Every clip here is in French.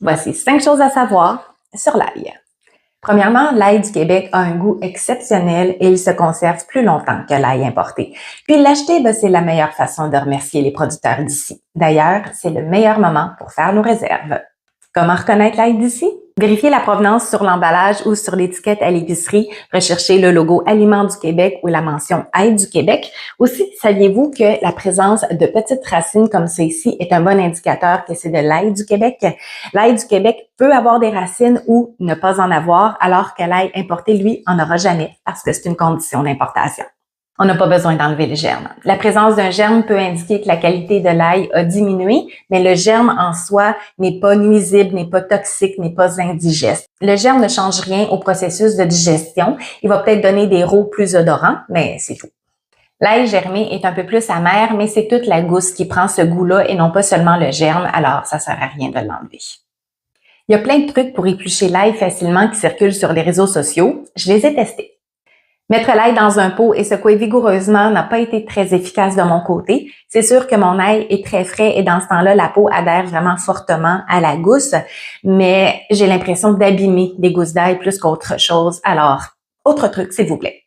Voici 5 choses à savoir sur l'ail. Premièrement, l'ail du Québec a un goût exceptionnel et il se conserve plus longtemps que l'ail importé. Puis l'acheter, c'est la meilleure façon de remercier les producteurs d'ici. D'ailleurs, c'est le meilleur moment pour faire nos réserves. Comment reconnaître l'ail d'ici? Vérifiez la provenance sur l'emballage ou sur l'étiquette à l'épicerie. Recherchez le logo Aliments du Québec ou la mention Ail du Québec. Aussi, saviez-vous que la présence de petites racines comme celle-ci est un bon indicateur que c'est de l'ail du Québec? L'ail du Québec peut avoir des racines ou ne pas en avoir, alors que l'ail importé, lui, en aura jamais parce que c'est une condition d'importation. On n'a pas besoin d'enlever le germe. La présence d'un germe peut indiquer que la qualité de l'ail a diminué, mais le germe en soi n'est pas nuisible, n'est pas toxique, n'est pas indigeste. Le germe ne change rien au processus de digestion. Il va peut-être donner des rots plus odorants, mais c'est tout. L'ail germé est un peu plus amer, mais c'est toute la gousse qui prend ce goût-là et non pas seulement le germe, alors ça sert à rien de l'enlever. Il y a plein de trucs pour éplucher l'ail facilement qui circulent sur les réseaux sociaux. Je les ai testés. Mettre l'ail dans un pot et secouer vigoureusement n'a pas été très efficace de mon côté. C'est sûr que mon ail est très frais et dans ce temps-là, la peau adhère vraiment fortement à la gousse, mais j'ai l'impression d'abîmer des gousses d'ail plus qu'autre chose. Alors, autre truc, s'il vous plaît.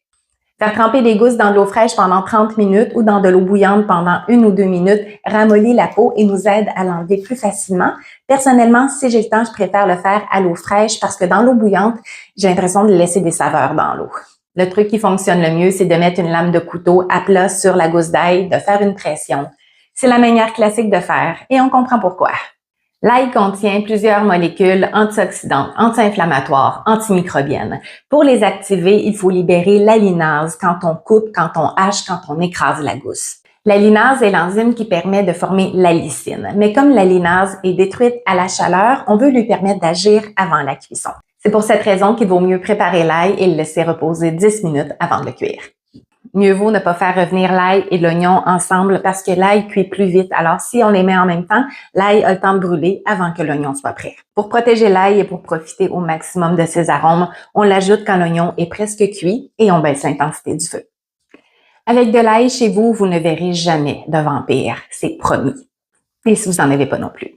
Faire tremper des gousses dans de l'eau fraîche pendant 30 minutes ou dans de l'eau bouillante pendant 1 ou 2 minutes ramollit la peau et nous aide à l'enlever plus facilement. Personnellement, si j'ai le temps, je préfère le faire à l'eau fraîche parce que dans l'eau bouillante, j'ai l'impression de laisser des saveurs dans l'eau. Le truc qui fonctionne le mieux, c'est de mettre une lame de couteau à plat sur la gousse d'ail, de faire une pression. C'est la manière classique de faire et on comprend pourquoi. L'ail contient plusieurs molécules antioxydantes, anti-inflammatoires, antimicrobiennes. Pour les activer, il faut libérer l'alinase quand on coupe, quand on hache, quand on écrase la gousse. L'alinase est l'enzyme qui permet de former l'allicine. Mais comme l'alinase est détruite à la chaleur, on veut lui permettre d'agir avant la cuisson. C'est pour cette raison qu'il vaut mieux préparer l'ail et le laisser reposer 10 minutes avant de le cuire. Mieux vaut ne pas faire revenir l'ail et l'oignon ensemble parce que l'ail cuit plus vite. Alors, si on les met en même temps, l'ail a le temps de brûler avant que l'oignon soit prêt. Pour protéger l'ail et pour profiter au maximum de ses arômes, on l'ajoute quand l'oignon est presque cuit et on baisse l'intensité du feu. Avec de l'ail chez vous, vous ne verrez jamais de vampire. C'est promis. Et si vous n'en avez pas non plus.